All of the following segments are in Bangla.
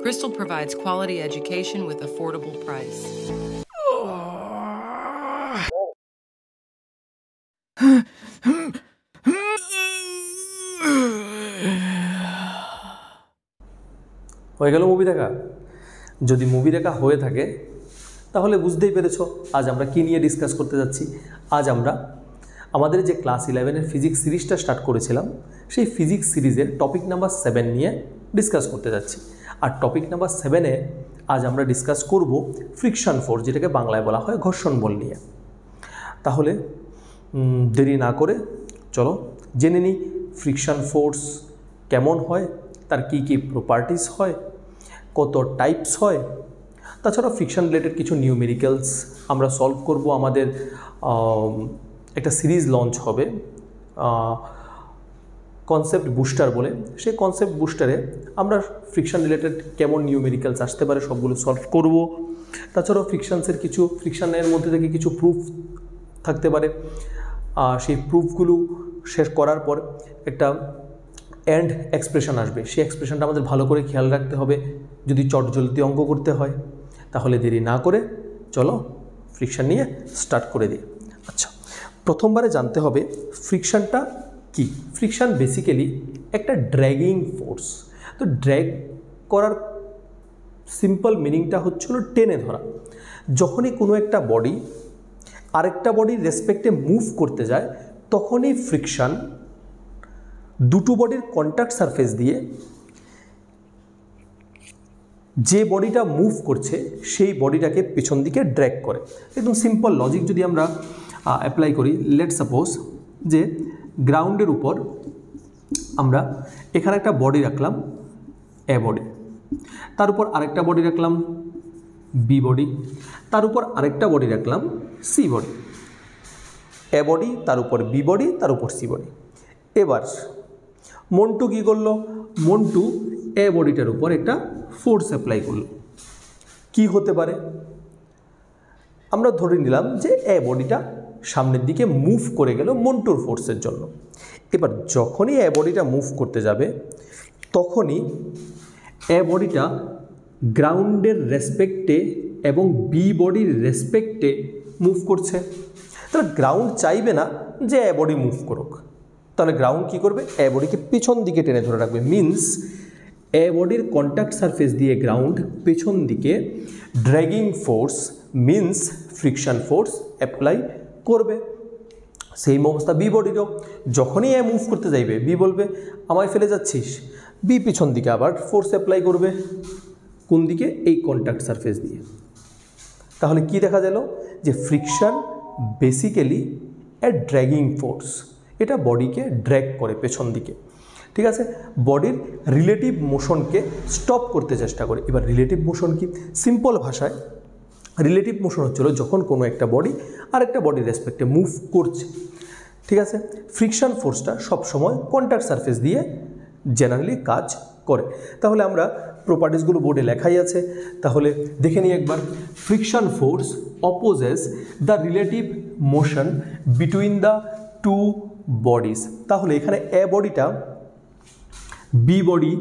Bristol provides quality education with affordable price. হয়ে গেল মুভি দেখা? যদি মুভি দেখা হয়ে থাকে তাহলে বুঝতেই পেরেছ আজ আমরা কি নিয়ে ডিসকাস করতে যাচ্ছি। আজ আমরা আমাদের যে ক্লাস 11-এর ফিজিক্স সিরিজটা স্টার্ট করেছিলাম সেই ফিজিক্স সিরিজের টপিক নাম্বার 7 নিয়ে ডিসকাস করতে যাচ্ছি। আর টপিক নাম্বার 7-এ আজ আমরা ডিসকাস করব ফ্রিকশন ফোর্স, যেটাকে বাংলায় বলা হয় ঘর্ষণ বল নিয়ে। তাহলে দেরি না করে চলো জেনে নিই ফ্রিকশন ফোর্স কেমন হয়, তার কি কি প্রপার্টিস হয়, কত টাইপস হয়, তাছাড়া ফ্রিকশন রিলেটেড কিছু নিউমেরিক্যালস আমরা সলভ করব। আমাদের একটা সিরিজ লঞ্চ হবে কনসেপ্ট বুস্টার বলে, সেই কনসেপ্ট বুস্টারে আমরা ফ্রিকশন রিলেটেড কেমন নিউমেরিক্যালস আসতে পারে সবগুলো সলভ করব। তাছাড়াও ফ্রিকশনের মধ্যে থেকে কিছু প্রুফ থাকতে পারে, সেই প্রুফগুলো শেষ করার পর একটা এন্ড এক্সপ্রেশন আসবে, সেই এক্সপ্রেশনটা আমাদের ভালো করে খেয়াল রাখতে হবে যদি চটজলদি অঙ্ক করতে হয়। তাহলে দেরি না করে চলো ফ্রিকশন নিয়ে স্টার্ট করে দিই। আচ্ছা, প্রথমবারে জানতে হবে ফ্রিকশনটা কি। ফ্রিকশন বেসিক্যালি একটা ড্র্যাগিং ফোর্স। তো ড্র্যাগ করার সিম্পল মিনিংটা হচ্ছিল টেনে ধরা। যখনই কোনো একটা বডি আরেকটা বডির রেসপেক্টে মুভ করতে যায় তখনই ফ্রিকশন দুটো বডির কন্ট্যাক্ট সারফেস দিয়ে যে বডিটা মুভ করছে সেই বডিটাকে পেছন দিকে ড্র্যাগ করে। একদম সিম্পল লজিক যদি আমরা অ্যাপ্লাই করি, লেট সাপোজ যে গ্রাউন্ডের উপর আমরা এখানে একটা বডি রাখলাম এ বডি, তার উপর আরেকটা বডি রাখলাম বি বডি, তার উপর আরেকটা বডি রাখলাম সি বডি। এ বডি, তার উপর বি বডি, তার উপর সি বডি। এবার মন্টু কী করলো? মন্টু এ বডিটার উপর একটা ফোর্স অ্যাপ্লাই করলো। কি হতে পারে? আমরা ধরে নিলাম যে এ বডিটা সামনের দিকে মুভ করে গেল মন্টুর ফোর্সের জন্য। এবার যখনই এ বডিটা মুভ করতে যাবে তখনই এ বডিটা গ্রাউন্ডের রেসপেক্টে এবং বি বডির রেসপেক্টে মুভ করছে। তাহলে গ্রাউন্ড চাইবে না যে এ বডি মুভ করুক, তাহলে গ্রাউন্ড কী করবে? এ বডিকে পেছন দিকে টেনে ধরে রাখবে। মিন্স এ বডির কন্ট্যাক্ট সারফেস দিয়ে গ্রাউন্ড পেছন দিকে dragging force means friction force apply করবে। সেই অবস্থা বি বডিরও, যখনই এ মুভ করতে যাইবে বি বলবে আমায় ফেলে যাচ্ছিস, বি পিছন দিকে আবার ফোর্স অ্যাপ্লাই করবে। কোন দিকে? এই কন্ট্যাক্ট সারফেস দিয়ে। তাহলে কি দেখা গেল? যে ফ্রিকশন বেসিক্যালি এ ড্র্যাগিং ফোর্স, এটা বডিকে ড্র্যাগ করে পেছন দিকে। ঠিক আছে, বডির রিলেটিভ মোশনকে স্টপ করতে চেষ্টা করে। এবার রিলেটিভ মোশন কি? সিম্পল ভাষায় রিলেটিভ মোশন হচ্ছিল যখন কোনো একটা বডি আরেকটা বডির রেসপেক্টে মুভ করছে। ঠিক আছে, ফ্রিকশন ফোর্সটা সবসময় কন্ট্যাক্ট সারফেস দিয়ে জেনারেলি কাজ করে। তাহলে আমরা প্রপার্টিসগুলো বোর্ডে লেখাই আছে, তাহলে দেখে নিই একবার। Friction force opposes the relative motion between the two bodies. তাহলে এখানে এ বডিটা বি বডি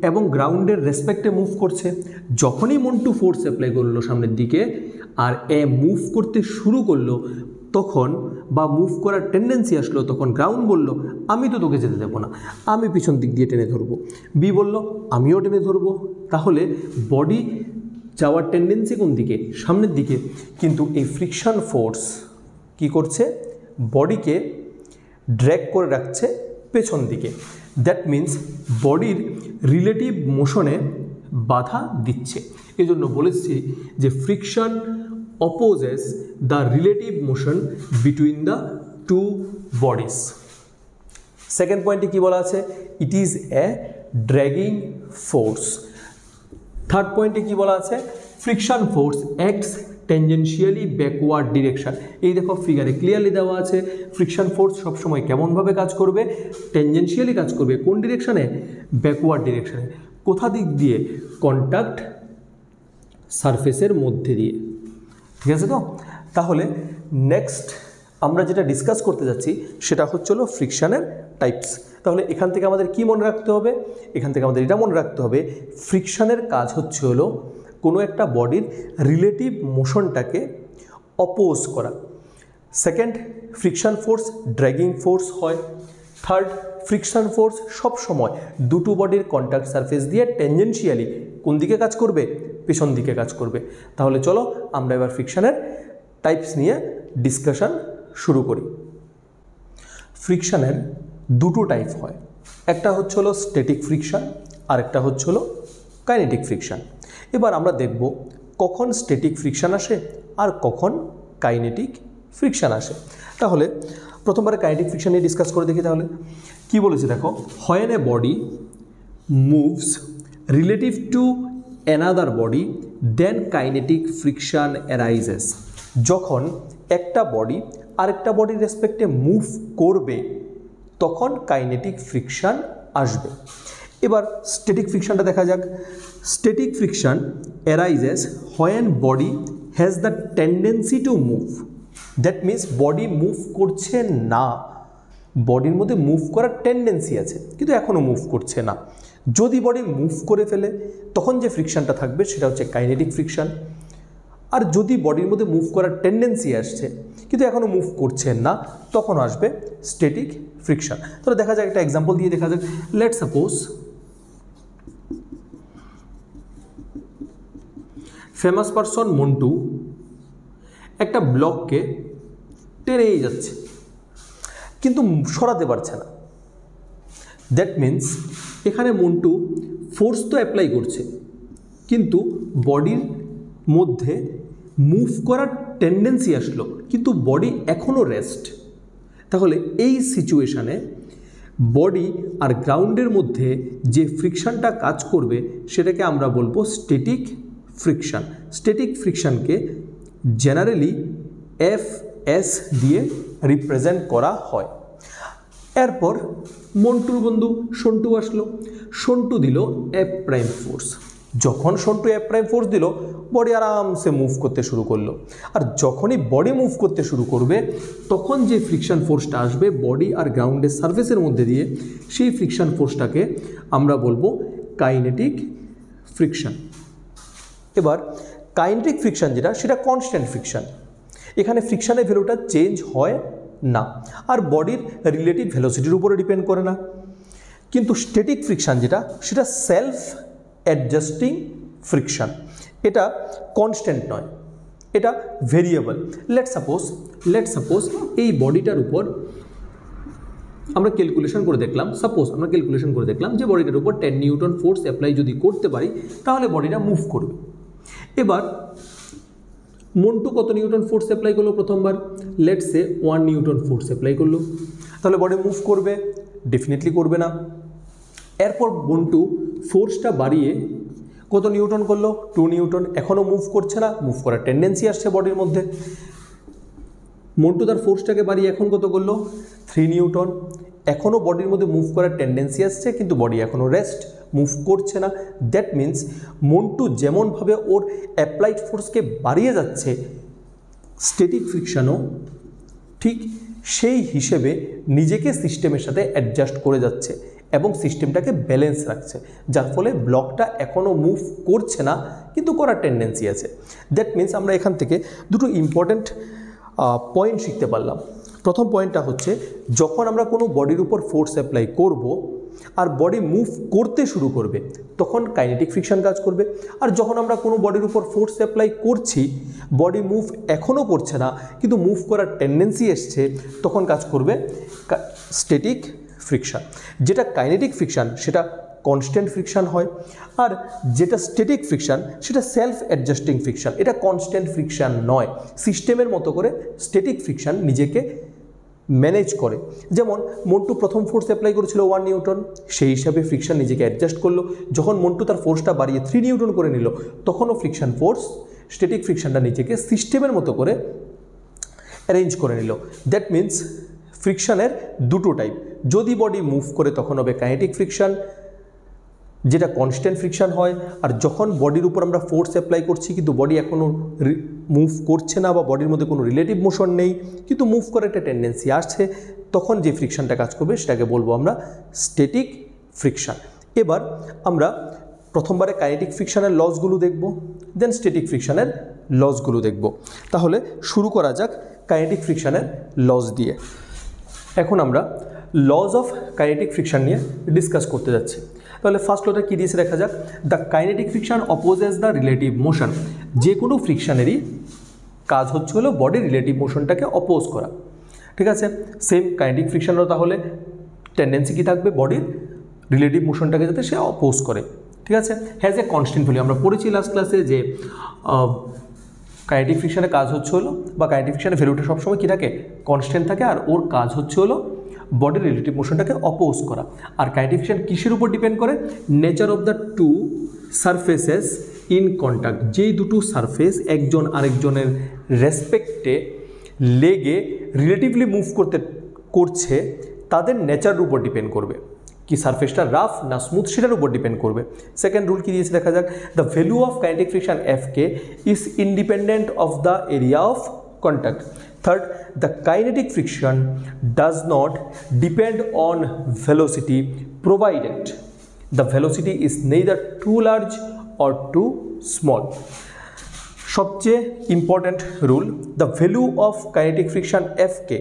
এবং গ্রাউন্ডের রেসপেক্টে মুভ করছে। যখনই মন্টু ফোর্স অ্যাপ্লাই করলো সামনের দিকে আর এ মুভ করতে শুরু করলো তখন, বা মুভ করার টেন্ডেন্সি আসলো, তখন গ্রাউন্ড বলল আমি তো তোকে যেতে দেবো না, আমি পিছন দিক দিয়ে টেনে ধরবো। বি বলল আমিও টেনে ধরবো। তাহলে বডি যাওয়ার টেন্ডেন্সি কোন দিকে? সামনের দিকে। কিন্তু এই ফ্রিকশন ফোর্স কি করছে? বডিকে ড্র্যাগ করে রাখছে পেছন দিকে। দ্যাট মিন্স বডির রিলেটিভ মোশনে বাধা দিচ্ছে। এই জন্য বলেছি যে friction opposes the relative motion between the two bodies. Second পয়েন্টে কী বলা আছে? It is a dragging force. Third পয়েন্টে কী বলা আছে? Friction force acts tangentially backward direction. এই দেখো ফিগারে ক্লিয়ারলি দেওয়া আছে ফ্রিকশন ফোর্স সবসময় কেমনভাবে কাজ করবে? টেনজেন্সিয়ালি কাজ করবে। কোন ডিরেকশানে? ব্যাকওয়ার্ড ডিরেকশানে। কোথা দিক দিয়ে? কন্ট্যাক্ট সারফেসের মধ্যে দিয়ে। ঠিক আছে তো? তাহলে নেক্সট আমরা যেটা ডিসকাস করতে যাচ্ছি সেটা হচ্ছিল ফ্রিকশনের টাইপস। তাহলে এখান থেকে আমাদের কি মনে রাখতে হবে? এখান থেকে আমাদের এটা মনে রাখতে হবে ফ্রিকশনের কাজ হচ্ছে হলো কোনো একটা বডির রিলেটিভ মোশনটাকে অপোজ করা। Second, friction force dragging force হয়। থার্ড, ফ্রিকশন ফোর্স সব সময় দুটো বডির কন্ট্যাক্ট সারফেস দিয়ে টেনজেন্সিয়ালি কোন দিকে কাজ করবে? পেছন দিকে কাজ করবে। তাহলে চলো আমরা এবার ফ্রিকশনের টাইপস নিয়ে ডিসকাশন শুরু করি। ফ্রিকশনের দুটো টাইপ হয়, একটা হচ্ছে হলো স্ট্যাটিক ফ্রিকশন আর একটা হচ্ছে হলো কাইনেটিক ফ্রিকশন। এবার আমরা দেখব কখন স্ট্যাটিক ফ্রিকশন আসে আর কখন কাইনেটিক ফ্রিকশন আসে। তাহলে প্রথমবার কাইনেটিক ফ্রিকশন নিয়ে ডিসকাস করে দেখি। তাহলে কি বলেছে দেখো, when a body moves relative to another body then kinetic friction arises. যখন একটা বডি আরেকটা বডির রেসপেক্টে মুভ করবে তখন কাইনেটিক ফ্রিকশন আসবে। এবার স্ট্যাটিক ফ্রিকশনটা দেখা যাক। Static friction arises when body has the tendency to move. That means body move করছে না, বডির মধ্যে মুভ করার টেন্ডেন্সি আছে কিন্তু এখনও মুভ করছে না। যদি বডি মুভ করে ফেলে তখন যে ফ্রিকশনটা থাকবে সেটা হচ্ছে কাইনেটিক ফ্রিকশন। আর যদি বডির মধ্যে মুভ করার টেন্ডেন্সি আসছে কিন্তু এখনও মুভ করছে না তখন আসবে স্ট্যাটিক ফ্রিকশন। তাহলে দেখা যাক একটা এক্সাম্পল দিয়ে দেখা যাক। Let's suppose famous person Montu একটা ব্লককে টেনেই যাচ্ছে কিন্তু সরাতে পারছে না। দ্যাট মিন্স এখানে মন্টু ফোর্স তো অ্যাপ্লাই করছে কিন্তু বডির মধ্যে মুভ করার টেন্ডেন্সি আসলো কিন্তু বডি এখনও রেস্ট। তাহলে এই সিচুয়েশানে বডি আর গ্রাউন্ডের মধ্যে যে ফ্রিকশনটা কাজ করবে সেটাকে আমরা বলবো স্ট্যাটিক ফ্রিকশন। স্ট্যাটিক ফ্রিকশনকে জেনারেলি FS দিয়ে রিপ্রেজেন্ট করা হয়। এরপর মন্টুর বন্ধু সন্টু আসলো, সন্টু দিল F প্রাইম ফোর্স। যখন সন্টু F প্রাইম ফোর্স দিল বডি আরামসে মুভ করতে শুরু করলো। আর যখনই বডি মুভ করতে শুরু করবে তখন যে ফ্রিকশন ফোর্সটা আসবে বডি আর গ্রাউন্ডের সারফেসের মধ্যে দিয়ে সেই ফ্রিকশন ফোর্সটাকে আমরা বলবো কাইনেটিক ফ্রিকশন। এবার কাইনেটিক ফ্রিকশন যেটা সেটা কনস্ট্যান্ট ফ্রিকশন। এখানে ফ্রিকশনের ভ্যালুটা চেঞ্জ হয় না আর বডির রিলেটিভ ভেলোসিটির উপরে ডিপেন্ড করে না। কিন্তু স্ট্যাটিক ফ্রিকশন যেটা সেটা সেলফ অ্যাডজাস্টিং ফ্রিকশন। এটা কনস্ট্যান্ট নয়, এটা ভেরিয়েবল। লেটস সাপোজ এই বডিটার উপর আমরা ক্যালকুলেশন করে দেখলাম, যে বডিটার উপর 10 নিউটন ফোর্স অ্যাপ্লাই যদি করতে পারি তাহলে বডিটা মুভ করবে। এবার মন্টু কত নিউটন ফোর্স অ্যাপ্লাই করলো প্রথমবার? Let's say 1 Newton force apply করলো। তাহলে বডি মুভ করবে? ডেফিনেটলি করবে না। এরপর মন্টু ফোর্সটা বাড়িয়ে কত নিউটন করলো? 2 নিউটন। এখনও মুভ করছে না, মুভ করার টেন্ডেন্সি আসছে বডির মধ্যে। মন্টু তার ফোর্সটাকে বাড়িয়ে এখন কত করলো? 3 নিউটন। এখনও বডির মধ্যে মুভ করার টেন্ডেন্সি আসছে কিন্তু বডি এখনও রেস্ট, মুভ করছে না। দ্যাট মিন্স মন্টু যেমনভাবে ওর অ্যাপ্লাইড ফোর্সকে বাড়িয়ে যাচ্ছে স্ট্যাটিক ফ্রিকশনও ঠিক সেই হিসেবে নিজেকে সিস্টেমের সাথে অ্যাডজাস্ট করে যাচ্ছে এবং সিস্টেমটাকে ব্যালেন্স রাখছে, যার ফলে ব্লকটা এখনও মুভ করছে না কিন্তু করার টেন্ডেন্সি আছে। দ্যাট মিন্স আমরা এখান থেকে দুটো ইম্পর্ট্যান্ট পয়েন্ট শিখতে পারলাম। প্রথম পয়েন্টটা হচ্ছে যখন আমরা কোনো বডির উপর ফোর্স অ্যাপ্লাই করব আর বডি মুভ করতে শুরু করবে তখন কাইনেটিক ফ্রিকশন কাজ করবে। আর যখন আমরা কোনো বডির উপর ফোর্স অ্যাপ্লাই করছি, বডি মুভ এখনও করছে না কিন্তু মুভ করার টেন্ডেন্সি এসছে, তখন কাজ করবে স্ট্যাটিক ফ্রিকশন। যেটা কাইনেটিক ফ্রিকশন সেটা কনস্ট্যান্ট ফ্রিকশন হয়, আর যেটা স্ট্যাটিক ফ্রিকশন সেটা সেলফ অ্যাডজাস্টিং ফ্রিকশন। এটা কনস্ট্যান্ট ফ্রিকশন নয়, সিস্টেমের মতো করে স্ট্যাটিক ফ্রিকশন নিজেকে ম্যানেজ করে। যেমন মন্টু প্রথম ফোর্স অ্যাপ্লাই করেছিল 1 নিউটন, সেই হিসাবে ফ্রিকশন নিজেকে অ্যাডজাস্ট করলো। যখন মন্টু তার ফোর্সটা বাড়িয়ে 3 নিউটন করে নিল তখনও ফ্রিকশন ফোর্স স্ট্যাটিক ফ্রিকশনটা নিজেকে সিস্টেমের মতো করে অ্যারেঞ্জ করে নিল। দ্যাট মিন্স ফ্রিকশনের দুটো টাইপ, যদি বডি মুভ করে তখন হবে কাইনেটিক ফ্রিকশন, যেটা কনস্ট্যান্ট ফ্রিকশান হয়, আর যখন বডির উপর আমরা ফোর্স অ্যাপ্লাই করছি কিন্তু বডি এখনও মুভ করছে না বা বডির মধ্যে কোনো রিলেটিভ মোশন নেই কিন্তু মুভ করার একটা টেন্ডেন্সি আসছে, তখন যে ফ্রিকশানটা কাজ করবে সেটাকে বলবো আমরা স্ট্যাটিক ফ্রিকশান। এবার আমরা প্রথমবারে কাইনেটিক ফ্রিকশানের লসগুলো দেখব, দেন স্ট্যাটিক ফ্রিকশানের লসগুলো দেখব। তাহলে শুরু করা যাক কাইনেটিক ফ্রিকশানের লস দিয়ে। এখন আমরা লস অফ কাইনেটিক ফ্রিকশান নিয়ে ডিসকাস করতে যাচ্ছি। তাহলে ফার্স্ট লটা কী দিয়েছে দেখা যাক, the kinetic friction opposes the relative motion. যে কোনো ফ্রিকশানেরই কাজ হচ্ছে হলো বডির রিলেটিভ মোশনটাকে অপোজ করা, ঠিক আছে। সেম কাইনেটিক ফ্রিকশানেরও তাহলে টেন্ডেন্সি কী থাকবে, বডির রিলেটিভ মোশনটাকে যাতে সে অপোজ করে, ঠিক আছে। Has a constant value. আমরা পড়েছি লাস্ট ক্লাসে যে কাইনেটিক ফ্রিকশানের কাজ হচ্ছে হলো বা কাইনেটিক ফ্রিকশানের ভ্যালুটা সবসময় কী থাকে, কনস্ট্যান্ট থাকে, আর ওর কাজ হচ্ছে হলো বডির রিলেটিভ মোশনটাকে অপোজ করা। আর কাইনেটিক ফ্রিকশান কিসের উপর ডিপেন্ড করে, nature of the two surfaces in contact. যেই দুটো সারফেস একজন আরেকজনের রেসপেক্টে লেগে রিলেটিভলি মুভ করছে তাদের নেচারের উপর ডিপেন্ড করবে, কি সারফেসটা রাফ না স্মুথ সেটার উপর ডিপেন্ড করবে। সেকেন্ড রুল কী দিয়েছে দেখা যাক, the value of kinetic friction FK is independent of the area of contact. Third, the kinetic friction does not depend on velocity provided the velocity is neither too large or too small. সবচেয়ে important rule, the value of kinetic friction Fk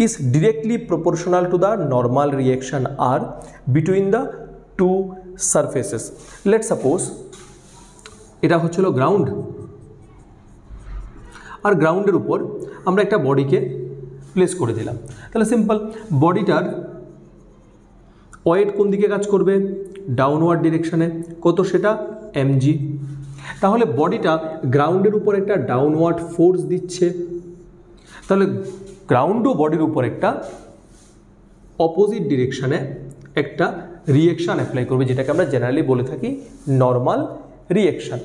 is directly proportional to the normal reaction R between the two surfaces. Let's suppose এটা হচ্ছিল গ্রাউন্ড, আর গ্রাউন্ডের উপর আমরা একটা বডিকে প্লেস করে দিলাম। তাহলে সিম্পল, বডিটার ওয়েট কোন দিকে কাজ করবে, ডাউনওয়ার্ড ডিরেকশানে, কত সেটা mg। তাহলে বডিটা গ্রাউন্ডের উপর একটা ডাউনওয়ার্ড ফোর্স দিচ্ছে, তাহলে গ্রাউন্ডও বডির উপর একটা অপোজিট ডিরেকশানে একটা রিয়েকশান অ্যাপ্লাই করবে, যেটাকে আমরা জেনারেলি বলে থাকি নর্মাল রিয়েকশান।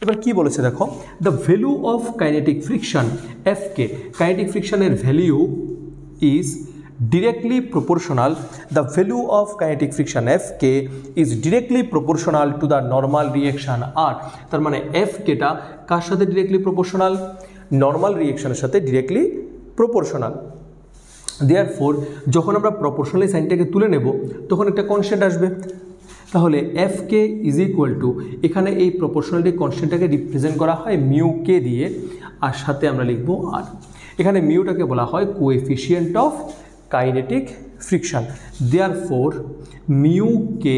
এবার কি বলেছে দেখো, the value of kinetic friction FK, kinetic ফ্রিকশানের value is directly proportional, the value of kinetic friction FK is directly proportional to the normal reaction R. তার মানে এফকেটা কার সাথে ডিরেক্টলি প্রপোর্শনাল, নর্মাল রিয়েকশানের সাথে ডিরেক্টলি প্রপোর্শনাল। দেয়ারফোর যখন আমরা প্রপোর্শনাল সাইনটাকে তুলে নেব তখন একটা কনস্ট্যান্ট আসবে, তাহলে F K is equal to, এখানে এই প্রপোর্শনালিটি কনস্ট্যান্টটাকে রিপ্রেজেন্ট করা হয় মিউ কে দিয়ে, আর সাথে আমরা লিখব আর। এখানে মিউটাকে বলা হয় coefficient of kinetic friction. Therefore mu K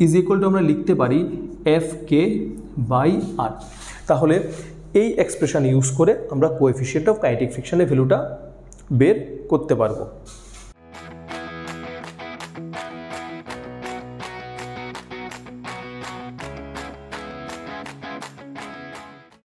is equal to আমরা লিখতে পারি এফ কে বাই আর। তাহলে এই এক্সপ্রেশন ইউজ করে আমরা কোএফিশিয়েন্ট অফ কাইনেটিক ফ্রিকশানের ভ্যালুটা বের করতে পারবো।